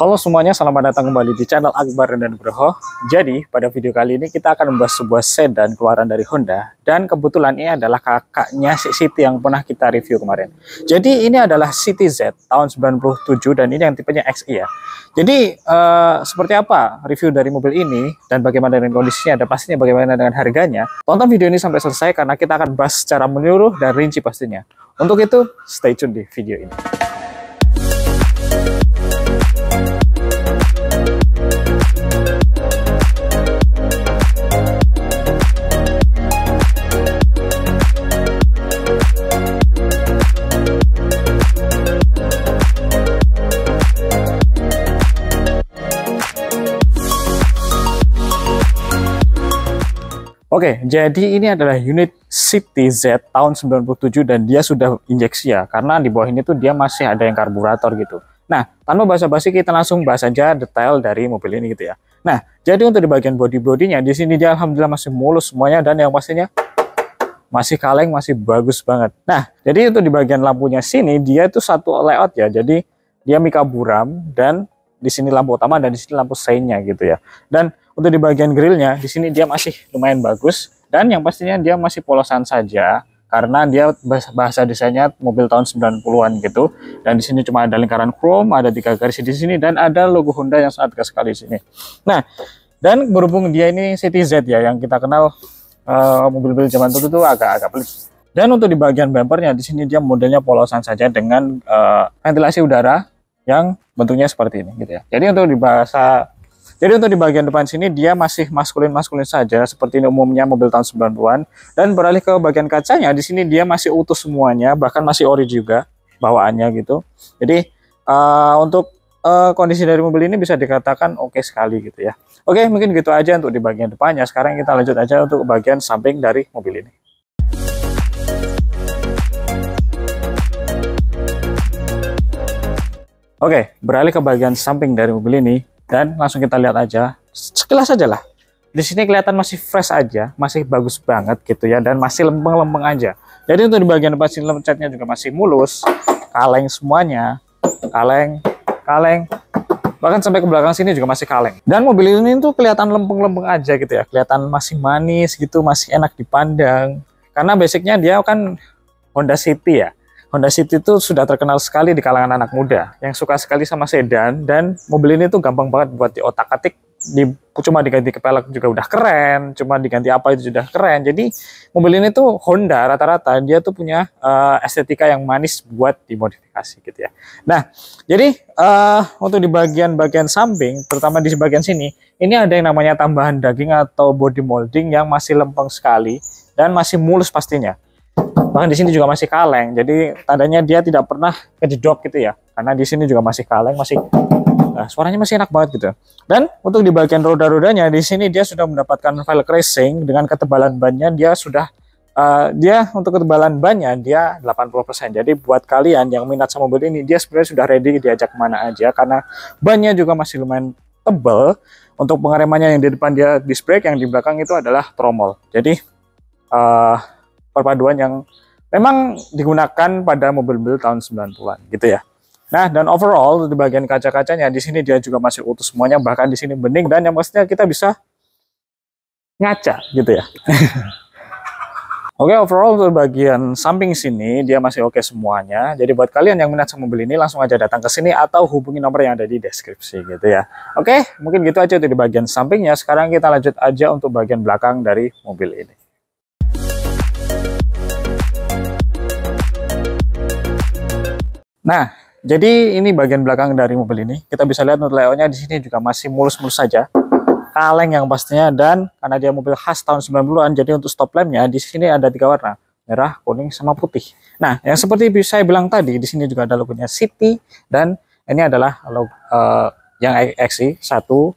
Halo semuanya, selamat datang kembali di channel Akbar dan Nugroho. Jadi, pada video kali ini kita akan membahas sebuah sedan keluaran dari Honda. Dan kebetulan ini adalah kakaknya si City yang pernah kita review kemarin. Jadi, ini adalah City Z tahun 97 dan ini yang tipenya XI ya. Jadi, seperti apa review dari mobil ini dan bagaimana dengan kondisinya dan pastinya bagaimana dengan harganya. Tonton video ini sampai selesai karena kita akan bahas secara menyeluruh dan rinci pastinya. Untuk itu, stay tune di video ini. Oke, jadi ini adalah unit City Z tahun 97 dan dia sudah injeksi ya, karena di bawah ini tuh dia masih ada yang karburator gitu. Nah, tanpa basa-basi kita langsung bahas aja detail dari mobil ini gitu ya. Nah, jadi untuk di bagian body-bodinya di sini dia alhamdulillah masih mulus semuanya dan yang pastinya masih kaleng, masih bagus banget. Nah, jadi untuk di bagian lampunya sini dia itu satu layout ya. Jadi dia mika buram dan di sini lampu utama dan di sini lampu seinnya gitu ya. Dan untuk di bagian grillnya di sini dia masih lumayan bagus dan yang pastinya dia masih polosan saja karena dia bahasa desainnya mobil tahun 90-an gitu. Dan di sini cuma ada lingkaran chrome, ada 3 garis di sini dan ada logo Honda yang sangat khas sekali di sini. Nah, dan berhubung dia ini City Z ya yang kita kenal mobil-mobil zaman dulu tuh agak pelit. Dan untuk di bagian bumpernya di sini dia modelnya polosan saja dengan ventilasi udara yang bentuknya seperti ini gitu ya. Jadi untuk di bagian depan sini dia masih maskulin saja seperti ini umumnya mobil tahun 90-an. Dan beralih ke bagian kacanya di sini dia masih utuh semuanya, bahkan masih ori juga bawaannya gitu. Jadi untuk kondisi dari mobil ini bisa dikatakan oke sekali gitu ya. Oke, mungkin gitu aja untuk di bagian depannya. Sekarang kita lanjut aja untuk bagian samping dari mobil ini. Oke, beralih ke bagian samping dari mobil ini dan langsung kita lihat aja sekilas aja lah. Di sini kelihatan masih fresh aja, masih bagus banget gitu ya dan masih lempeng-lempeng aja. Jadi untuk di bagian depan sini catnya juga masih mulus, kaleng semuanya, kaleng. Bahkan sampai ke belakang sini juga masih kaleng. Dan mobil ini tuh kelihatan lempeng-lempeng aja gitu ya, kelihatan masih manis gitu, masih enak dipandang. Karena basicnya dia kan Honda City ya. Honda City itu sudah terkenal sekali di kalangan anak muda yang suka sekali sama sedan dan mobil ini tuh gampang banget buat diotak-atik. Cuma diganti kepelek juga udah keren, cuma diganti apa itu sudah keren. Jadi mobil ini tuh Honda rata-rata dia tuh punya estetika yang manis buat dimodifikasi gitu ya. Nah, jadi untuk di bagian samping, terutama di bagian sini, ini ada yang namanya tambahan daging atau body molding yang masih lempeng sekali dan masih mulus pastinya. Bahkan di sini juga masih kaleng, jadi tandanya dia tidak pernah kejedok gitu ya. Karena di sini juga masih kaleng, suaranya masih enak banget gitu. Dan untuk di bagian roda-rodanya di sini dia sudah mendapatkan velg racing dengan ketebalan bannya untuk ketebalan bannya dia 80%. Jadi buat kalian yang minat sama mobil ini dia sebenarnya sudah ready diajak kemana aja karena bannya juga masih lumayan tebal. Untuk pengeremannya yang di depan dia disc brake, yang di belakang itu adalah tromol. Jadi perpaduan yang memang digunakan pada mobil-mobil tahun 90-an gitu ya. Nah, dan overall di bagian kaca-kacanya di sini dia juga masih utuh semuanya, bahkan di sini bening dan yang pastinya kita bisa ngaca gitu ya. Oke, overall untuk bagian samping sini dia masih oke semuanya. Jadi buat kalian yang minat sama mobil ini langsung aja datang ke sini atau hubungi nomor yang ada di deskripsi gitu ya. Oke, mungkin gitu aja untuk di bagian sampingnya. Sekarang kita lanjut aja untuk bagian belakang dari mobil ini. Nah, jadi ini bagian belakang dari mobil ini. Kita bisa lihat untuk layoutnya di sini juga masih mulus-mulus saja. Kaleng yang pastinya dan karena dia mobil khas tahun 90-an, jadi untuk stop lampnya di sini ada 3 warna, merah, kuning, sama putih. Nah, yang seperti saya bilang tadi, di sini juga ada logonya City dan ini adalah logo yang XI 1.5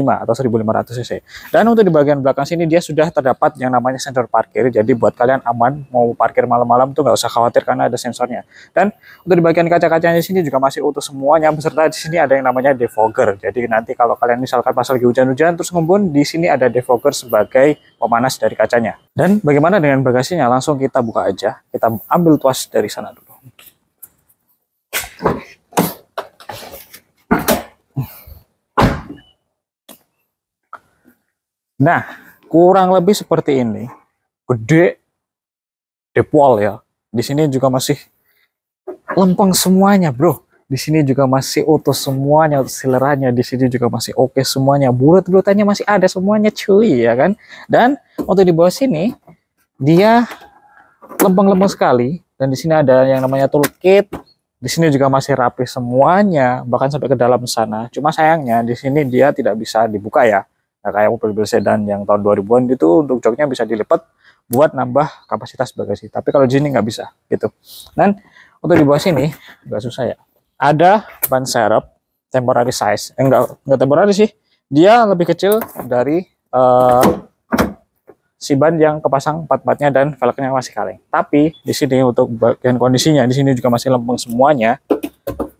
atau 1500 cc. Dan untuk di bagian belakang sini dia sudah terdapat yang namanya sensor parkir. Jadi buat kalian aman mau parkir malam-malam tuh nggak usah khawatir karena ada sensornya. Dan untuk di bagian kaca-kacanya sini juga masih utuh semuanya beserta di sini ada yang namanya defogger. Jadi nanti kalau kalian misalkan pas lagi hujan-hujan terus ngembun, di sini ada defogger sebagai pemanas dari kacanya. Dan bagaimana dengan bagasinya? Langsung kita buka aja. Kita ambil tuas dari sana dulu. Nah, kurang lebih seperti ini. Gede, depol ya. Di sini juga masih lempeng semuanya, bro. Di sini juga masih utuh semuanya, sileranya di sini juga masih oke semuanya. Bulat-bulatannya masih ada semuanya, cuy, ya kan? Dan untuk di bawah sini dia lempeng-lempeng sekali, dan di sini ada yang namanya toolkit. Di sini juga masih rapi semuanya, bahkan sampai ke dalam sana. Cuma sayangnya di sini dia tidak bisa dibuka ya. Nah, kayak mobil sedan yang tahun 2000-an itu untuk joknya bisa dilipat buat nambah kapasitas bagasi. Tapi kalau di sini nggak bisa gitu. Dan untuk di bawah sini nggak susah ya. Ada ban serep temporary size. Enggak temporary sih. Dia lebih kecil dari si ban yang kepasang empat-empatnya dan velgnya masih kaleng. Tapi di sini untuk bagian kondisinya di sini juga masih lempeng semuanya,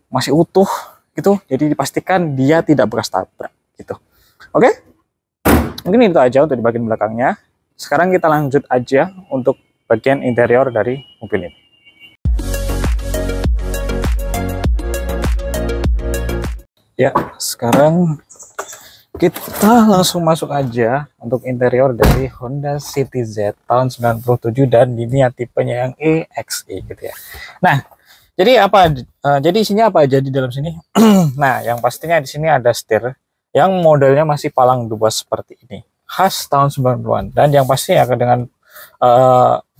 masih utuh gitu. Jadi dipastikan dia tidak bekas tabrak gitu. Oke? Mungkin itu aja untuk di bagian belakangnya. Sekarang kita lanjut aja untuk bagian interior dari mobil ini. Ya, sekarang kita langsung masuk aja untuk interior dari Honda City Z tahun 97 dan ini ya tipenya yang EXE gitu ya. Nah, jadi apa? Jadi isinya apa aja di dalam sini? Nah, yang pastinya di sini ada setir yang modelnya masih palang dua seperti ini, khas tahun 90-an. Dan yang pastinya dengan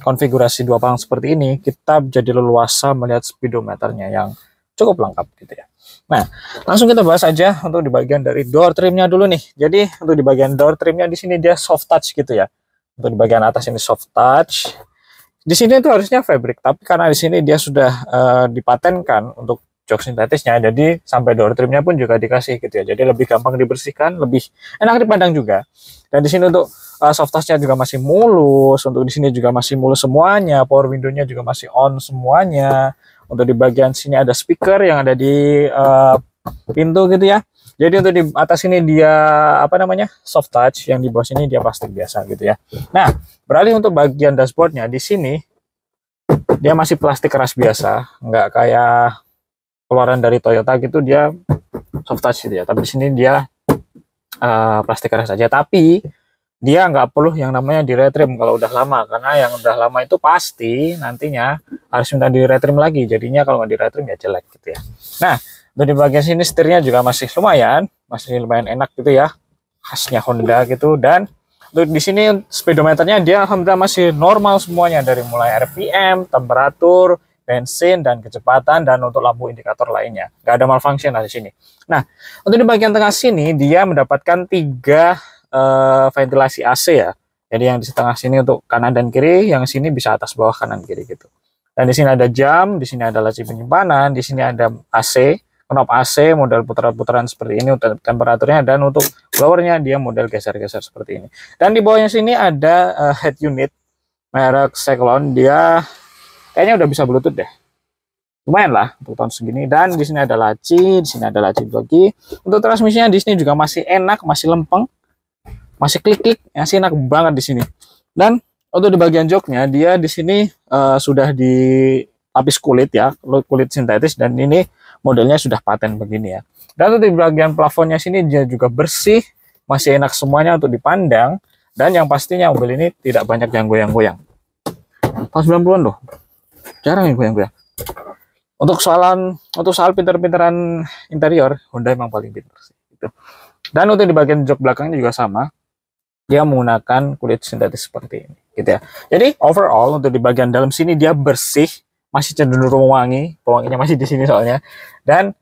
konfigurasi dua palang seperti ini, kita jadi leluasa melihat speedometernya yang cukup lengkap gitu ya. Nah, langsung kita bahas aja untuk di bagian dari door trimnya dulu nih. Jadi untuk di bagian door trimnya di sini dia soft touch gitu ya. Untuk di bagian atas ini soft touch. Di sini itu harusnya fabric, tapi karena di sini dia sudah dipatenkan untuk jok sintetisnya, jadi sampai door trimnya pun juga dikasih gitu ya. Jadi lebih gampang dibersihkan, lebih enak dipandang juga. Dan di sini untuk soft touch-nya juga masih mulus. Untuk di sini juga masih mulus semuanya. Power window-nya juga masih on semuanya. Untuk di bagian sini ada speaker yang ada di pintu gitu ya. Jadi untuk di atas ini dia apa namanya soft touch, yang di bawah sini dia plastik biasa gitu ya. Nah, beralih untuk bagian dashboardnya di sini dia masih plastik keras biasa, nggak kayak keluaran dari Toyota gitu dia soft touch gitu ya. Tapi di sini dia plastik keras saja. Tapi dia nggak perlu yang namanya di retrim kalau udah lama, karena yang udah lama itu pasti nantinya harus minta di retrim lagi, jadinya kalau nggak di retrim ya jelek gitu ya. Nah, di bagian sini setirnya juga masih lumayan enak gitu ya, khasnya Honda gitu. Dan di sini speedometernya dia alhamdulillah masih normal semuanya, dari mulai RPM, temperatur, bensin, dan kecepatan, dan untuk lampu indikator lainnya nggak ada malfunction di sini. Nah, untuk di bagian tengah sini dia mendapatkan 3 ventilasi AC ya. Jadi yang di tengah sini untuk kanan dan kiri, yang sini bisa atas bawah kanan kiri gitu. Dan di sini ada jam, di sini ada laci penyimpanan, di sini ada AC, knob AC model putaran-putaran seperti ini untuk temperaturnya, dan untuk blowernya dia model geser-geser seperti ini. Dan di bawahnya sini ada head unit merek Cyclone, dia kayaknya udah bisa Bluetooth deh. Lumayan lah untuk tahun segini. Dan di sini ada laci, di sini ada laci lagi. Untuk transmisinya di sini juga masih enak, masih lempeng, masih klik-klik, masih enak banget di sini. Dan untuk di bagian joknya dia di sini sudah dilapis kulit ya, kulit sintetis, dan ini modelnya sudah paten begini ya. Dan untuk di bagian plafonnya sini dia juga bersih, masih enak semuanya untuk dipandang, dan yang pastinya mobil ini tidak banyak yang goyang-goyang. Tahun 90-an loh, jarang yang goyang-goyang. Untuk soal pinter-pinteran interior, Honda emang paling pinter sih gitu. Dan untuk di bagian jok belakangnya juga sama, dia menggunakan kulit sintetis seperti ini gitu ya. Jadi overall untuk di bagian dalam sini dia bersih, masih cenderung wangi, pewanginya masih di sini soalnya, dan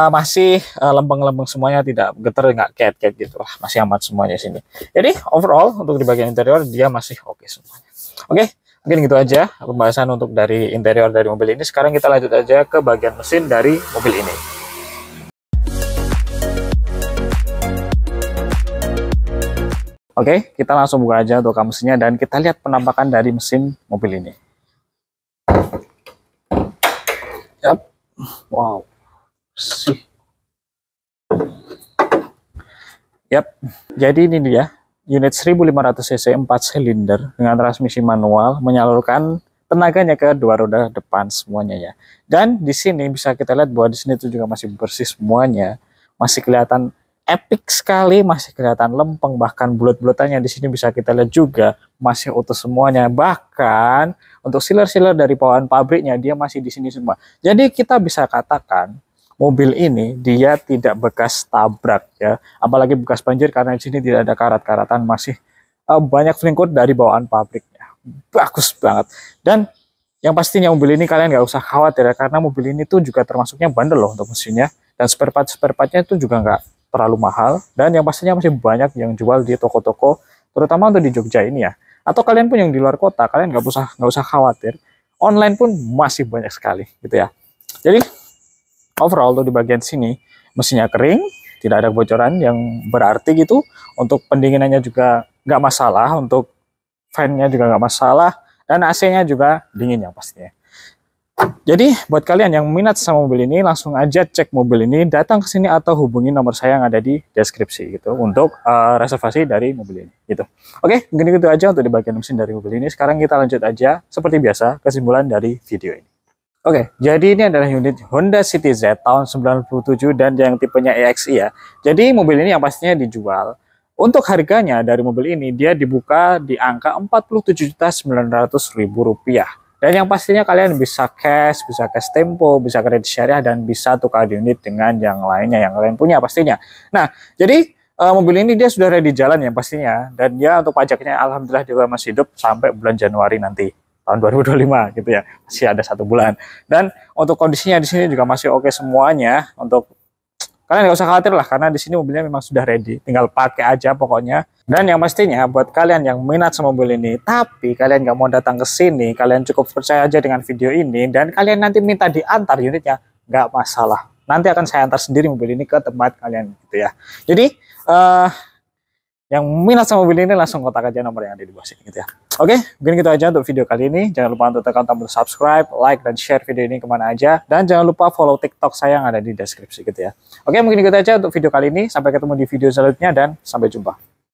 masih lempeng-lempeng semuanya, tidak getar, nggak ket-ket gitu lah, masih amat semuanya sini. Jadi overall untuk di bagian interior dia masih oke semuanya. Oke, mungkin gitu aja pembahasan untuk dari interior dari mobil ini. Sekarang kita lanjut aja ke bagian mesin dari mobil ini. Oke, kita langsung buka aja untuk mesinnya dan kita lihat penampakan dari mesin mobil ini. Yap. Wow. Sih. Yap. Jadi ini dia, unit 1500 cc 4 silinder dengan transmisi manual, menyalurkan tenaganya ke dua roda depan semuanya ya. Dan di sini bisa kita lihat bahwa di sini itu juga masih bersih semuanya, masih kelihatan epic sekali, masih kelihatan lempeng, bahkan bulat-bulatannya di sini bisa kita lihat juga masih utuh semuanya. Bahkan untuk sealer-sealer dari bawaan pabriknya dia masih di sini semua. Jadi kita bisa katakan mobil ini dia tidak bekas tabrak ya, apalagi bekas banjir karena di sini tidak ada karat-karatan, masih banyak flingcoat dari bawaan pabriknya. Bagus banget. Dan yang pastinya mobil ini kalian nggak usah khawatir ya, karena mobil ini tuh juga termasuknya bandel loh untuk mesinnya, dan spare partnya itu juga nggak terlalu mahal, dan yang pastinya masih banyak yang jual di toko-toko, terutama untuk di Jogja ini ya. Atau kalian pun yang di luar kota, kalian nggak usah khawatir, online pun masih banyak sekali gitu ya. Jadi overall tuh di bagian sini mesinnya kering, tidak ada kebocoran yang berarti gitu. Untuk pendinginannya juga nggak masalah, untuk fan-nya juga nggak masalah, dan AC-nya juga dingin yang pastinya. Jadi buat kalian yang minat sama mobil ini, langsung aja cek mobil ini, datang ke sini atau hubungi nomor saya yang ada di deskripsi gitu untuk reservasi dari mobil ini gitu. Oke, mungkin itu aja untuk di bagian mesin dari mobil ini. Sekarang kita lanjut aja seperti biasa kesimpulan dari video ini. Oke, jadi ini adalah unit Honda City Z tahun 97 dan yang tipenya EXI ya. Jadi mobil ini yang pastinya dijual. Untuk harganya dari mobil ini dia dibuka di angka Rp47.900.000. Dan yang pastinya kalian bisa cash tempo, bisa kredit syariah, dan bisa tukar unit dengan yang lainnya yang kalian punya pastinya. Nah, jadi mobil ini dia sudah ready jalan ya pastinya. Dan ya untuk pajaknya alhamdulillah juga masih hidup sampai bulan Januari nanti tahun 2025 gitu ya. Masih ada 1 bulan. Dan untuk kondisinya di sini juga masih oke semuanya. Untuk kalian nggak usah khawatir lah, karena di sini mobilnya memang sudah ready, tinggal pakai aja pokoknya. Dan yang pastinya buat kalian yang minat sama mobil ini, tapi kalian nggak mau datang ke sini, kalian cukup percaya aja dengan video ini, dan kalian nanti minta diantar unitnya, nggak masalah. Nanti akan saya antar sendiri mobil ini ke tempat kalian gitu ya. Jadi yang minat sama mobil ini langsung kontak aja nomor yang ada di bawah sini gitu ya. Oke, mungkin gitu aja untuk video kali ini. Jangan lupa untuk tekan tombol subscribe, like, dan share video ini kemana aja. Dan jangan lupa follow TikTok saya yang ada di deskripsi gitu ya. Oke, mungkin gitu aja untuk video kali ini. Sampai ketemu di video selanjutnya dan sampai jumpa.